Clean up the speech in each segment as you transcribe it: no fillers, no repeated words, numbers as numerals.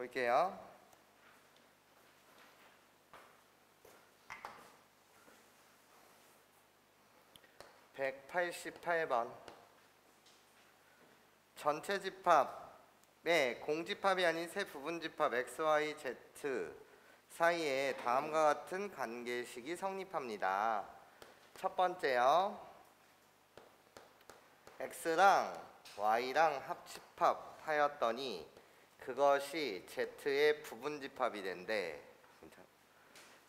볼게요. (188번) 전체 집합의 공집합이 아닌 세 부분집합 x, y, z 사이에 다음과 같은 관계식이 성립합니다. 첫 번째요. x랑 y랑 합집합하였더니 그것이 z의 부분집합이 된대.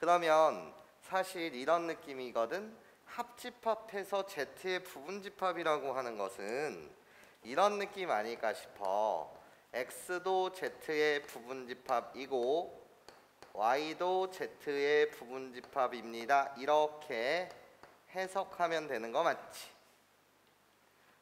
그러면 사실 이런 느낌이거든. 합집합해서 z의 부분집합이라고 하는 것은 이런 느낌 아닐까 싶어. x도 z의 부분집합이고 y도 z의 부분집합입니다. 이렇게 해석하면 되는 거 맞지?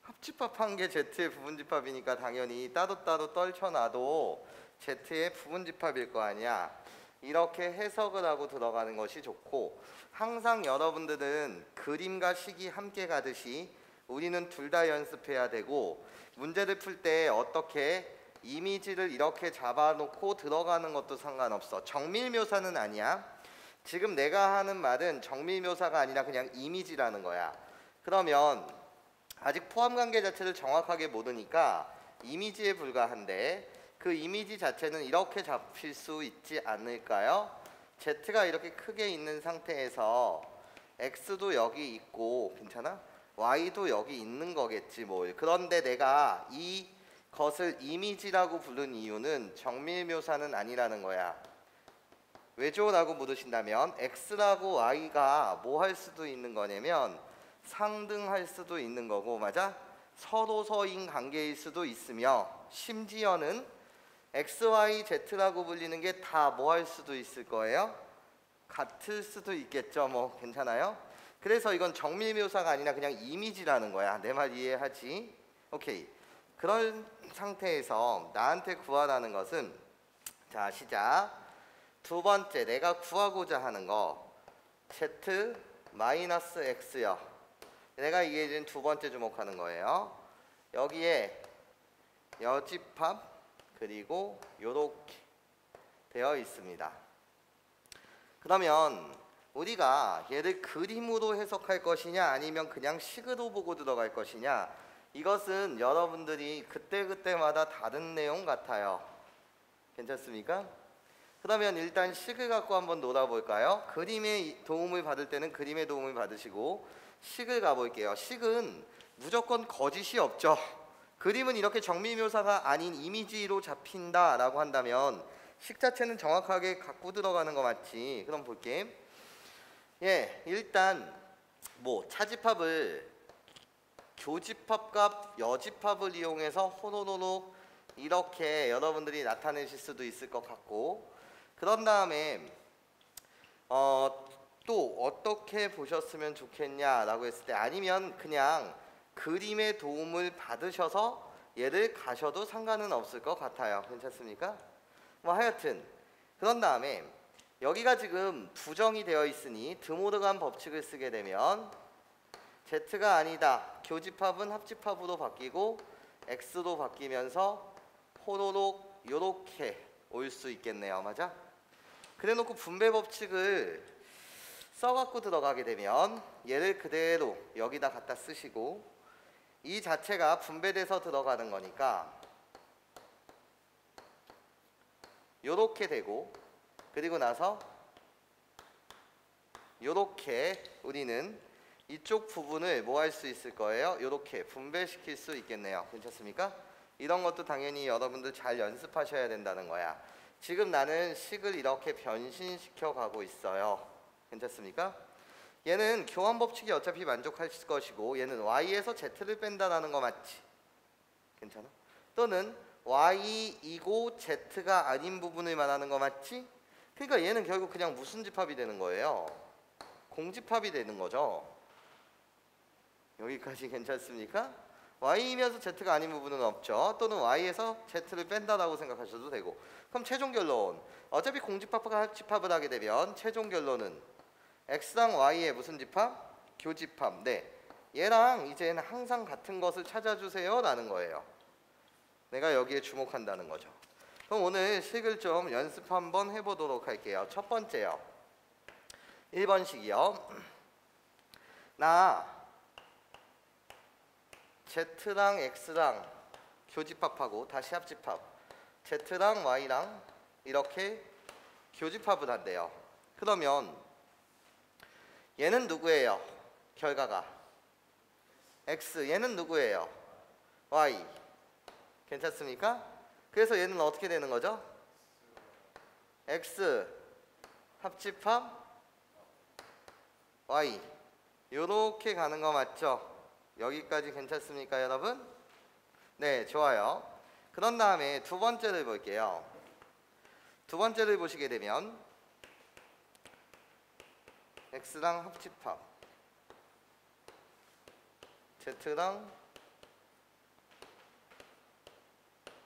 합집합한 게 z의 부분집합이니까 당연히 따로따로 떨쳐놔도 z의 부분집합일 거 아니야. 이렇게 해석을 하고 들어가는 것이 좋고, 항상 여러분들은 그림과 식이 함께 가듯이 우리는 둘 다 연습해야 되고, 문제를 풀 때 어떻게 이미지를 이렇게 잡아놓고 들어가는 것도 상관없어. 정밀묘사는 아니야. 지금 내가 하는 말은 정밀묘사가 아니라 그냥 이미지라는 거야. 그러면 아직 포함관계 자체를 정확하게 모르니까 이미지에 불과한데, 그 이미지 자체는 이렇게 잡힐 수 있지 않을까요? Z가 이렇게 크게 있는 상태에서 X도 여기 있고, 괜찮아? Y도 여기 있는 거겠지 뭘. 그런데 내가 이 것을 이미지라고 부른 이유는 정밀묘사는 아니라는 거야. 왜죠? 라고 물으신다면 X라고 Y가 뭐 할 수도 있는 거냐면 상등할 수도 있는 거고, 맞아? 서로서인 관계일 수도 있으며, 심지어는 X, Y, Z라고 불리는 게 다 뭐 할 수도 있을 거예요? 같을 수도 있겠죠. 뭐 괜찮아요? 그래서 이건 정밀묘사가 아니라 그냥 이미지라는 거야. 내 말 이해하지? 오케이. 그런 상태에서 나한테 구하라는 것은, 자 시작. 두 번째 내가 구하고자 하는 거 Z 마이너스 X요. 내가 이게 지금 두 번째 주목하는 거예요. 여기에 여집합 그리고 요렇게 되어 있습니다. 그러면 우리가 얘를 그림으로 해석할 것이냐 아니면 그냥 식으로 보고 들어갈 것이냐, 이것은 여러분들이 그때그때마다 다른 내용 같아요. 괜찮습니까? 그러면 일단 식을 갖고 한번 놀아볼까요? 그림의 도움을 받을 때는 그림의 도움을 받으시고, 식을 가볼게요. 식은 무조건 거짓이 없죠. 그림은 이렇게 정밀묘사가 아닌 이미지로 잡힌다라고 한다면 식 자체는 정확하게 갖고 들어가는 거 맞지? 그럼 볼게. 예, 일단 뭐 차집합을 교집합과 여집합을 이용해서 호로로록 이렇게 여러분들이 나타내실 수도 있을 것 같고, 그런 다음에 또 어떻게 보셨으면 좋겠냐라고 했을 때, 아니면 그냥 그림의 도움을 받으셔서 얘를 가셔도 상관은 없을 것 같아요. 괜찮습니까? 뭐 하여튼 그런 다음에 여기가 지금 부정이 되어 있으니 드모르간 법칙을 쓰게 되면 Z가 아니다. 교집합은 합집합으로 바뀌고 X로 바뀌면서 호로록 요렇게 올 수 있겠네요. 맞아? 그래 놓고 분배 법칙을 써갖고 들어가게 되면 얘를 그대로 여기다 갖다 쓰시고, 이 자체가 분배돼서 들어가는 거니까 요렇게 되고, 그리고 나서 요렇게 우리는 이쪽 부분을 뭐 할 수 있을 거예요? 요렇게 분배시킬 수 있겠네요. 괜찮습니까? 이런 것도 당연히 여러분들 잘 연습하셔야 된다는 거야. 지금 나는 식을 이렇게 변신시켜 가고 있어요. 괜찮습니까? 얘는 교환 법칙이 어차피 만족할 것이고, 얘는 y에서 z를 뺀다라는 거 맞지? 괜찮아? 또는 y이고 z가 아닌 부분을 말하는 거 맞지? 그러니까 얘는 결국 그냥 무슨 집합이 되는 거예요? 공집합이 되는 거죠. 여기까지 괜찮습니까? y이면서 z가 아닌 부분은 없죠. 또는 y에서 z를 뺀다라고 생각하셔도 되고. 그럼 최종 결론, 어차피 공집합과 합집합을 하게 되면 최종 결론은 x랑 y의 무슨 집합? 교집합. 네, 얘랑 이제는 항상 같은 것을 찾아주세요 라는 거예요. 내가 여기에 주목한다는 거죠. 그럼 오늘 식을 좀 연습 한번 해보도록 할게요. 첫 번째요. 1번식이요. 나 Z랑 X랑 교집합하고 다시 합집합, Z랑 Y랑 이렇게 교집합을 한대요. 그러면 얘는 누구예요? 결과가 X, 얘는 누구예요? Y. 괜찮습니까? 그래서 얘는 어떻게 되는 거죠? X 합집합 Y. 요렇게 가는 거 맞죠? 여기까지 괜찮습니까, 여러분? 네, 좋아요. 그런 다음에 두 번째를 볼게요. 두 번째를 보시게 되면 X랑 합집합, Z랑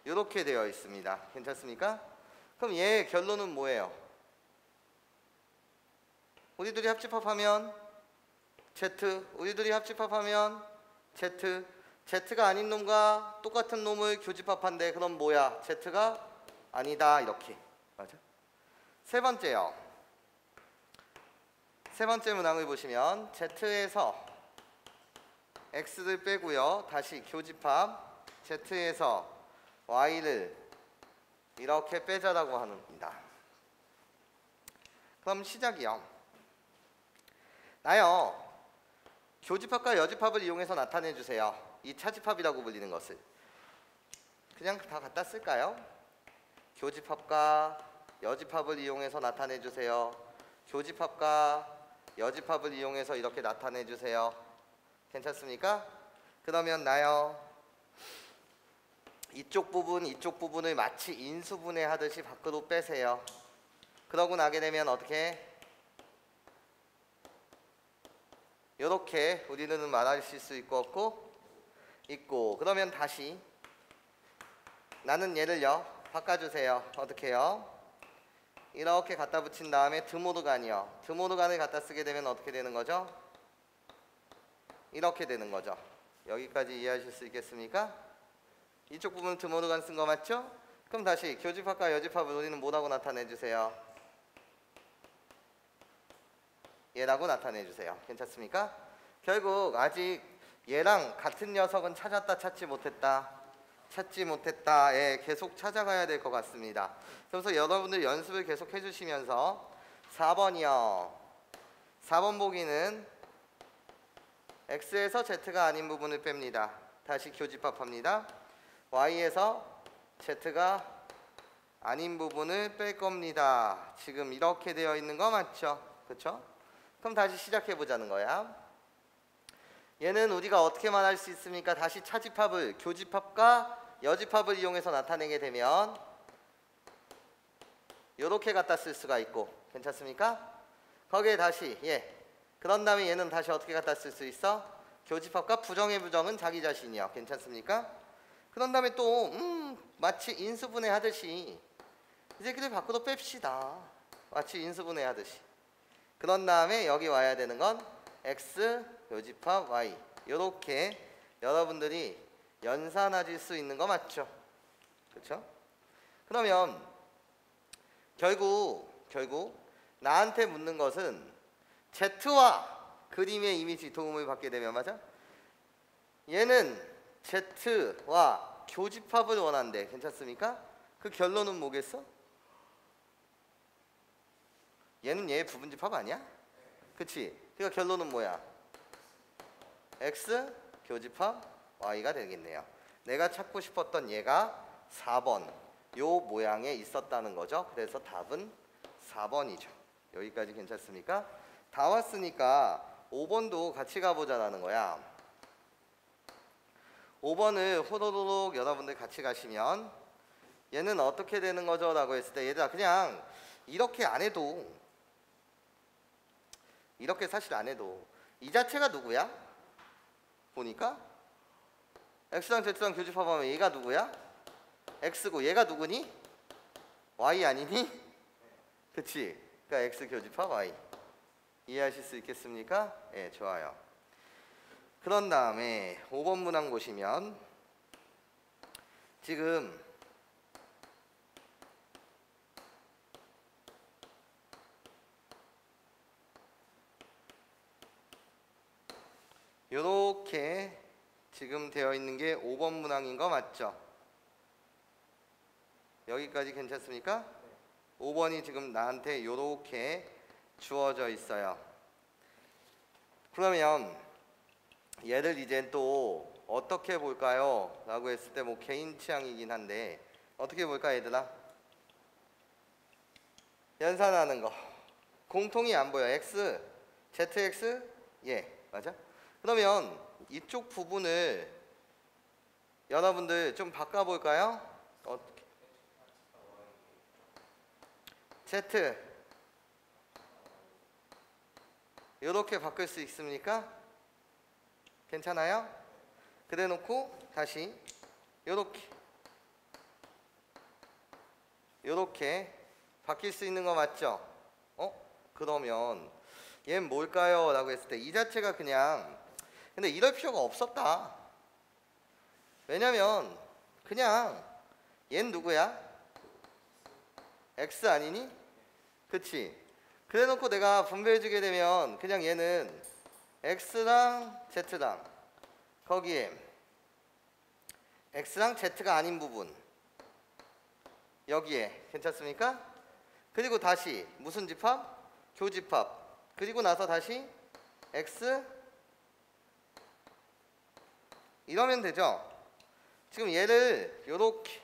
이렇게 되어 있습니다. 괜찮습니까? 그럼 얘의 결론은 뭐예요? 우리들이 합집합하면 Z, 우리들이 합집합하면 Z, Z가 아닌 놈과 똑같은 놈을 교집합한대. 그럼 뭐야? Z가 아니다. 이렇게. 맞아? 세 번째요. 세 번째 문항을 보시면 Z에서 X를 빼고요. 다시 교집합 Z에서 Y를 이렇게 빼자라고 합니다. 그럼 시작이요. 나요. 교집합과 여집합을 이용해서 나타내 주세요. 이 차집합이라고 불리는 것을. 그냥 다 갖다 쓸까요? 교집합과 여집합을 이용해서 나타내 주세요. 교집합과 여집합을 이용해서 이렇게 나타내 주세요. 괜찮습니까? 그러면 나요. 이쪽 부분을 마치 인수분해 하듯이 밖으로 빼세요. 그러고 나게 되면 어떻게? 이렇게 우리는 말하실 수 있고 없고? 있고. 그러면 다시 나는 얘를요. 바꿔주세요. 어떻게요? 이렇게 갖다 붙인 다음에 드모르간이요. 드모르간을 갖다 쓰게 되면 어떻게 되는 거죠? 이렇게 되는 거죠. 여기까지 이해하실 수 있겠습니까? 이쪽 부분은 드모르간 쓴 거 맞죠? 그럼 다시 교집합과 여집합을 우리는 뭐라고 나타내 주세요? 얘라고 나타내 주세요. 괜찮습니까? 결국 아직 얘랑 같은 녀석은 찾았다 찾지 못했다 계속 찾아가야 될 것 같습니다. 그래서 여러분들 연습을 계속 해주시면서 4번이요. 4번 보기는 X에서 Z가 아닌 부분을 뺍니다. 다시 교집합합니다. Y에서 Z가 아닌 부분을 뺄 겁니다. 지금 이렇게 되어 있는 거 맞죠? 그렇죠? 그럼 다시 시작해 보자는 거야. 얘는 우리가 어떻게 말할 수 있습니까? 다시 차집합을 교집합과 여집합을 이용해서 나타내게 되면 이렇게 갖다 쓸 수가 있고. 괜찮습니까? 거기에 다시 그런 다음에 얘는 다시 어떻게 갖다 쓸 수 있어? 교집합과 부정의 부정은 자기 자신이요. 괜찮습니까? 그런 다음에 또 마치 인수분해 하듯이 이제 그를 밖으로 뺍시다. 마치 인수분해 하듯이. 그런 다음에 여기 와야 되는 건 X 교집합 Y. 이렇게 여러분들이 연산하실 수 있는 거 맞죠? 그렇죠? 그러면 결국 나한테 묻는 것은 Z와 그림의 이미지 도움을 받게 되면 맞아? 얘는 Z와 교집합을 원한대. 괜찮습니까? 그 결론은 뭐겠어? 얘는 얘의 부분집합 아니야? 그치? 그러니까 결론은 뭐야? X 교집합 Y가 되겠네요. 내가 찾고 싶었던 얘가 4번 요 모양에 있었다는 거죠. 그래서 답은 4번이죠. 여기까지 괜찮습니까? 다 왔으니까 5번도 같이 가보자라는 거야. 5번을 호로록 여러분들 같이 가시면 얘는 어떻게 되는 거죠? 라고 했을 때 얘들아 그냥 이렇게 안 해도 이렇게 사실 안 해도 이 자체가 누구야? 보니까 X랑 Z랑 교집합하면 얘가 누구야? X고 얘가 누구니? Y 아니니? 그치? 그러니까 X 교집합 Y. 이해하실 수 있겠습니까? 예, 좋아요. 그런 다음에 5번 문항 보시면 지금 요렇게 지금 되어 있는 게 5번 문항인 거 맞죠? 여기까지 괜찮습니까? 5번이 지금 나한테 요렇게 주어져 있어요. 그러면 얘를 이제 또 어떻게 볼까요? 라고 했을 때 뭐 개인 취향이긴 한데 어떻게 볼까 얘들아? 연산하는 거 공통이 안 보여. x, zx? 예, 맞아? 그러면 이쪽 부분을 여러분들 좀 바꿔볼까요? 어떻게? z 이렇게 바꿀 수 있습니까? 괜찮아요? 그래 놓고 다시 요렇게 바뀔 수 있는 거 맞죠? 그러면 얘는 뭘까요? 라고 했을 때 이 자체가 그냥 근데 이럴 필요가 없었다. 왜냐면 그냥 얘는 누구야? x 아니니? 그치? 그래 놓고 내가 분배해 주게 되면 그냥 얘는 x랑 z랑 거기에 x랑 z가 아닌 부분 여기에 괜찮습니까? 그리고 다시 무슨 집합? 교집합. 그리고 나서 다시 x 이러면 되죠. 지금 얘를 요렇게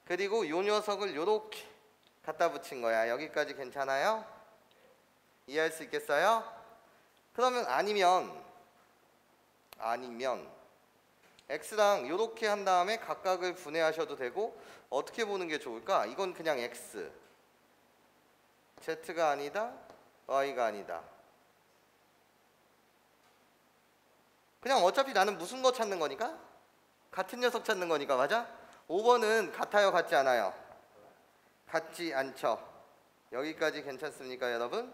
그리고 요 녀석을 요렇게 갖다 붙인 거야. 여기까지 괜찮아요? 이해할 수 있겠어요? 그러면 아니면 x랑 요렇게 한 다음에 각각을 분해하셔도 되고 어떻게 보는 게 좋을까? 이건 그냥 x z가 아니다 y가 아니다. 그냥 어차피 나는 무슨 거 찾는 거니까? 같은 녀석 찾는 거니까. 맞아? 5번은 같아요 같지 않아요? 같지 않죠. 여기까지 괜찮습니까 여러분?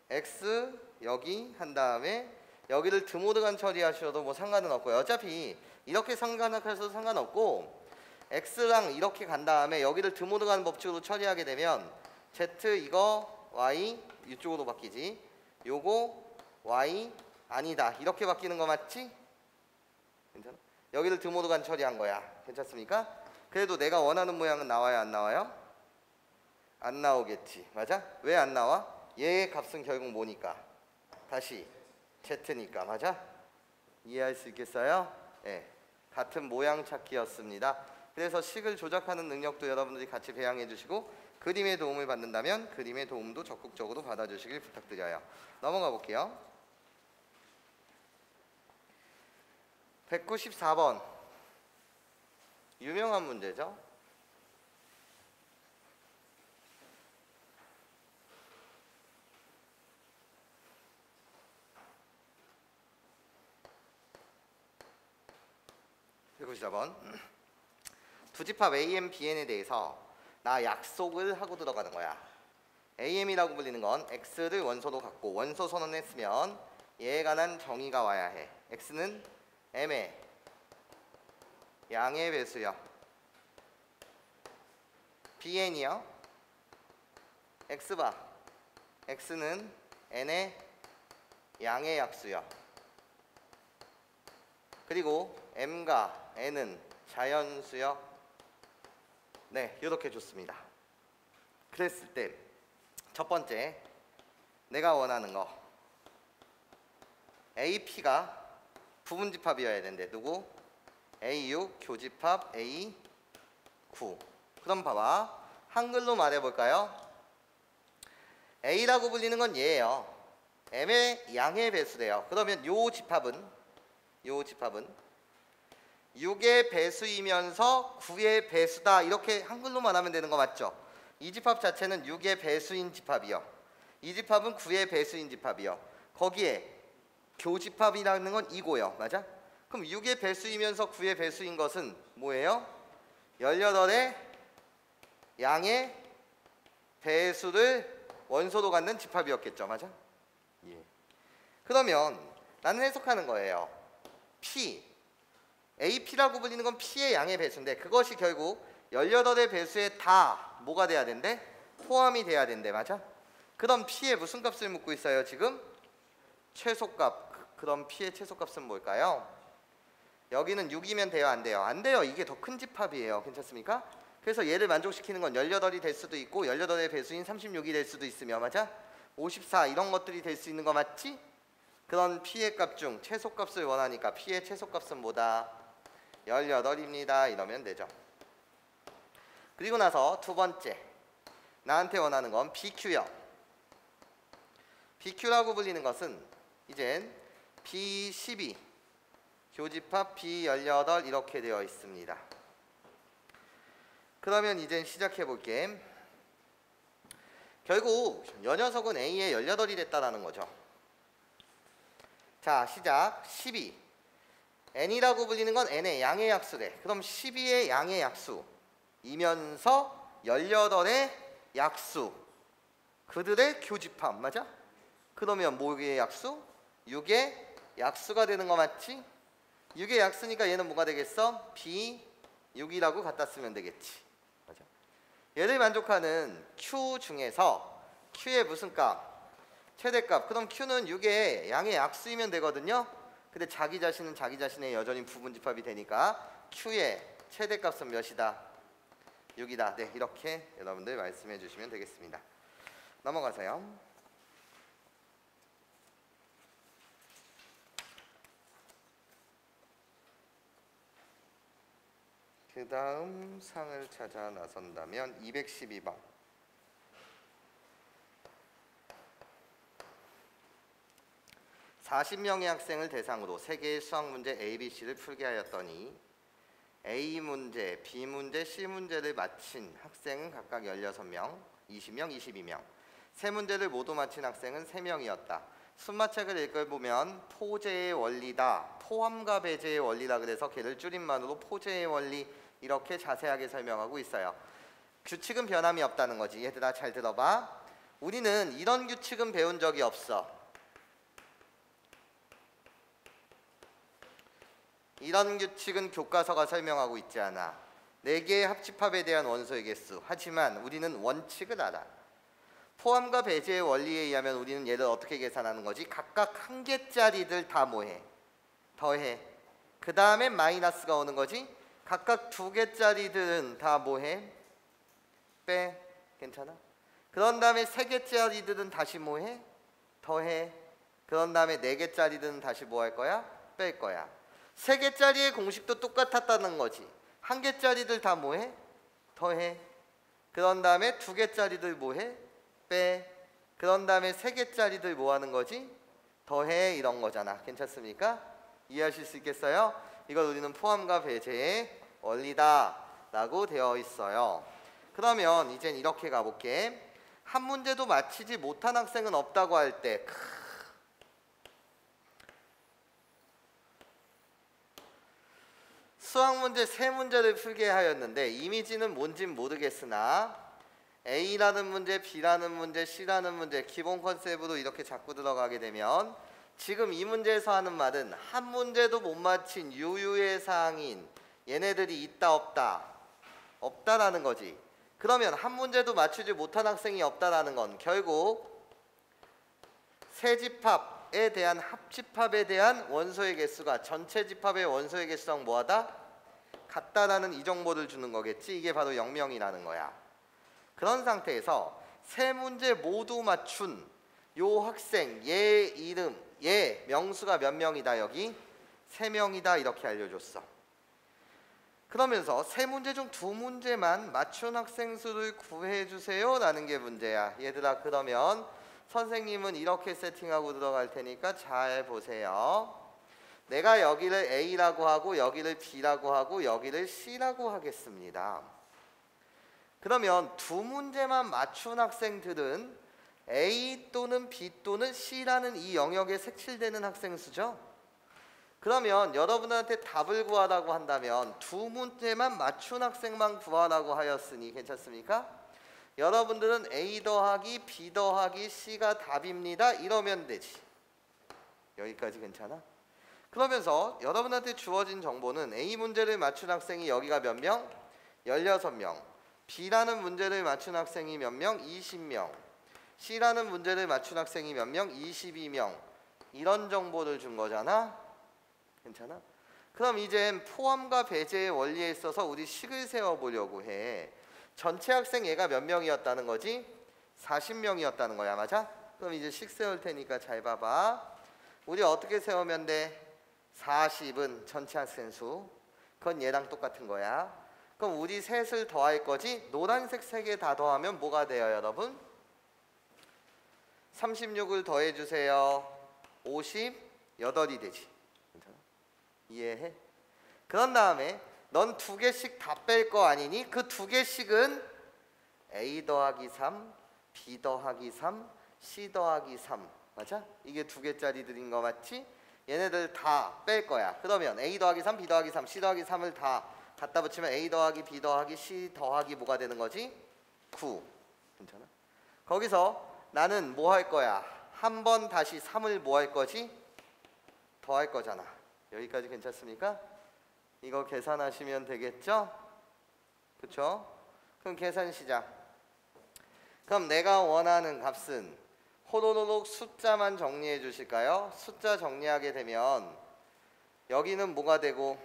x 여기 한 다음에 여기를 드모드간 처리하셔도 뭐 상관은 없고요. 어차피 이렇게 상관하셔도 상관없고 x랑 이렇게 간 다음에 여기를 드모드간 법칙으로 처리하게 되면 z 이거 y 이쪽으로 바뀌지. 요거 y 아니다 이렇게 바뀌는 거 맞지? 괜찮아? 여기를 드모드간 처리한 거야. 괜찮습니까? 그래도 내가 원하는 모양은 나와요 안 나와요? 안 나오겠지. 맞아? 왜 안 나와? 얘의 값은 결국 뭐니까? 다시 z니까. 맞아? 이해할 수 있겠어요? 네. 같은 모양 찾기였습니다. 그래서 식을 조작하는 능력도 여러분들이 같이 배양해 주시고 그림의 도움을 받는다면 그림의 도움도 적극적으로 받아주시길 부탁드려요. 넘어가 볼게요. 194번 유명한 문제죠. 두 집합 AM, BN에 대해서 나 약속을 하고 들어가는 거야. AM이라고 불리는 건 X를 원소로 갖고 원소 선언했으면 얘에 관한 정의가 와야 해. X는 M의 양의 배수요. BN이요. X바 X는 N의 양의 약수요. 그리고 M과 N은 자연수요. 네, 이렇게 좋습니다. 그랬을 때 첫 번째 내가 원하는 거 AP가 부분집합이어야 되는데 누구? A6 교집합 A9. 그럼 봐봐. 한글로 말해볼까요? A라고 불리는 건 얘예요. M의 양의 배수래요. 그러면 요 집합은 6의 배수이면서 9의 배수다. 이렇게 한글로 말하면 되는 거 맞죠? 이 집합 자체는 6의 배수인 집합이요. 이 집합은 9의 배수인 집합이요. 거기에 교집합이라는 건 이고요. 맞아? 그럼 6의 배수이면서 9의 배수인 것은 뭐예요? 18의 양의 배수를 원소로 갖는 집합이었겠죠. 맞아? 예. 그러면 나는 해석하는 거예요. P AP라고 불리는 건 P의 양의 배수인데 그것이 결국 18의 배수에 다 뭐가 돼야 된대? 포함이 돼야 된대. 맞아? 그럼 P에 무슨 값을 묻고 있어요 지금? 최소값. 그럼 P의 최소값은 뭘까요? 여기는 6이면 돼요, 안 돼요? 안 돼요. 이게 더 큰 집합이에요. 괜찮습니까? 그래서 얘를 만족시키는 건 18이 될 수도 있고 18의 배수인 36이 될 수도 있으며, 맞아? 54 이런 것들이 될 수 있는 거 맞지? 그런 P의 값 중 최소값을 원하니까 P의 최소값은 뭐다? 18입니다. 이러면 되죠. 그리고 나서 두 번째, 나한테 원하는 건 BQ요. BQ라고 불리는 것은 이젠 B12 교집합 B18 이렇게 되어 있습니다. 그러면 이젠 시작해 볼게. 결국 이 녀석은 A의 18이 됐다라는 거죠. 자, 시작. 12 N이라고 불리는 건 N의 양의 약수래. 그럼 12의 양의 약수이면서 18의 약수, 그들의 교집합, 맞아? 그러면 뭐의 약수? 6의 약수가 되는 거 맞지? 6의 약수니까 얘는 뭐가 되겠어? B6이라고 갖다 쓰면 되겠지. 맞아? 얘를 만족하는 Q 중에서 Q의 무슨 값? 최대값. 그럼 Q는 6의 양의 약수이면 되거든요. 근데 자기 자신은 자기 자신의 여전히 부분집합이 되니까 Q의 최대값은 몇이다? 6이다. 네, 이렇게 여러분들 말씀해 주시면 되겠습니다. 넘어가세요. 그 다음 상을 찾아 나선다면 212번. 40명의 학생을 대상으로 3개의 수학 문제 A, B, C를 풀게 하였더니 A 문제, B 문제, C 문제를 마친 학생은 각각 16명, 20명, 22명. 세 문제를 모두 마친 학생은 3명이었다. 순마책을 읽어보면 포제의 원리다, 포함과 배제의 원리라 그래서 걔를 줄임말로 포제의 원리 이렇게 자세하게 설명하고 있어요. 규칙은 변함이 없다는 거지. 얘들아 잘 들어봐. 우리는 이런 규칙은 배운 적이 없어. 이런 규칙은 교과서가 설명하고 있지 않아. 4개의 합집합에 대한 원소의 개수. 하지만 우리는 원칙을 알아. 포함과 배제의 원리에 의하면 우리는 얘를 어떻게 계산하는 거지? 각각 1개짜리들 다 뭐해? 더해. 그 다음에 마이너스가 오는 거지? 각각 2개짜리들은 다 뭐해? 빼. 괜찮아? 그런 다음에 3개짜리들은 다시 뭐해? 더해. 그런 다음에 4개짜리들은 다시 뭐 할 거야? 뺄 거야. 3개짜리의 공식도 똑같았다는 거지. 1개짜리들 다 뭐해? 더해. 그런 다음에 2개짜리들 뭐해? 빼. 그런 다음에 3개짜리들 뭐 하는 거지? 더해. 이런 거잖아. 괜찮습니까? 이해하실 수 있겠어요? 이걸 우리는 포함과 배제의 원리다 라고 되어 있어요. 그러면 이젠 이렇게 가볼게. 한 문제도 맞히지 못한 학생은 없다고 할 때 수학 문제 3문제를 풀게 하였는데 이미지는 뭔진 모르겠으나 A라는 문제, B라는 문제, C라는 문제 기본 컨셉으로 이렇게 자꾸 들어가게 되면 지금 이 문제에서 하는 말은 한 문제도 못 맞힌 유유의 사항인 얘네들이 있다 없다? 없다라는 거지. 그러면 한 문제도 맞추지 못한 학생이 없다라는 건 결국 세 집합에 대한 합집합에 대한 원소의 개수가 전체 집합의 원소의 개수랑 뭐하다? 같다라는 이 정보를 주는 거겠지. 이게 바로 영명이라는 거야. 그런 상태에서 세 문제 모두 맞춘 요 학생 얘 이름 얘 명수가 몇 명이다? 여기 3명이다 이렇게 알려줬어. 그러면서 세 문제 중 2문제만 맞춘 학생 수를 구해주세요 라는 게 문제야. 얘들아 그러면 선생님은 이렇게 세팅하고 들어갈 테니까 잘 보세요. 내가 여기를 A라고 하고 여기를 B라고 하고 여기를 C라고 하겠습니다. 그러면 2문제만 맞춘 학생들은 A 또는 B 또는 C라는 이 영역에 색칠되는 학생 수죠. 그러면 여러분한테 답을 구하라고 한다면 2문제만 맞춘 학생만 구하라고 하였으니 괜찮습니까? 여러분들은 A 더하기 B 더하기 C가 답입니다. 이러면 되지. 여기까지 괜찮아? 그러면서 여러분한테 주어진 정보는 A 문제를 맞춘 학생이 여기가 몇 명? 16명. B라는 문제를 맞춘 학생이 몇 명? 20명. C라는 문제를 맞춘 학생이 몇 명? 22명. 이런 정보를 준 거잖아. 괜찮아? 그럼 이젠 포함과 배제의 원리에 있어서 우리 식을 세워보려고 해. 전체 학생 얘가 몇 명이었다는 거지? 40명이었다는 거야. 맞아? 그럼 이제 식 세울 테니까 잘 봐봐. 우리 어떻게 세우면 돼? 40은 전체 학생 수. 그건 얘랑 똑같은 거야. 그럼 우리 셋을 더할 거지? 노란색 세 개 다 더하면 뭐가 돼요, 여러분? 36을 더해주세요. 58이 되지. 괜찮아? 이해해? 그런 다음에 넌 2개씩 다 뺄 거 아니니? 그 2개씩은 A 더하기 3, B 더하기 3, C 더하기 3. 맞아? 이게 2개짜리들인 거 맞지? 얘네들 다 뺄 거야. 그러면 A 더하기 3, B 더하기 3, C 더하기 3을 다 갖다 붙이면 A 더하기 B 더하기 C 더하기 뭐가 되는 거지? 9. 괜찮아? 거기서 나는 뭐 할 거야? 한 번 다시 3을 뭐 할 거지? 더 할 거잖아. 여기까지 괜찮습니까? 이거 계산하시면 되겠죠? 그쵸? 그럼 계산 시작. 그럼 내가 원하는 값은 호로로록 숫자만 정리해 주실까요? 숫자 정리하게 되면 여기는 뭐가 되고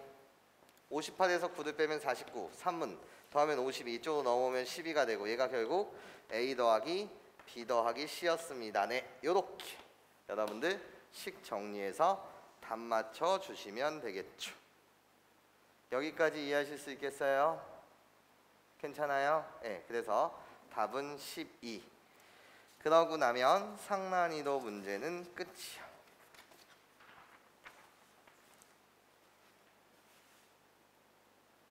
58에서 9를 빼면 49, 3은 더하면 52, 이쪽으로 넘어오면 12가 되고 얘가 결국 A 더하기 B 더하기 C였습니다. 네, 요렇게 여러분들 식 정리해서 답 맞춰 주시면 되겠죠. 여기까지 이해하실 수 있겠어요? 괜찮아요? 네, 그래서 답은 12. 그러고 나면 상난이도 문제는 끝이야.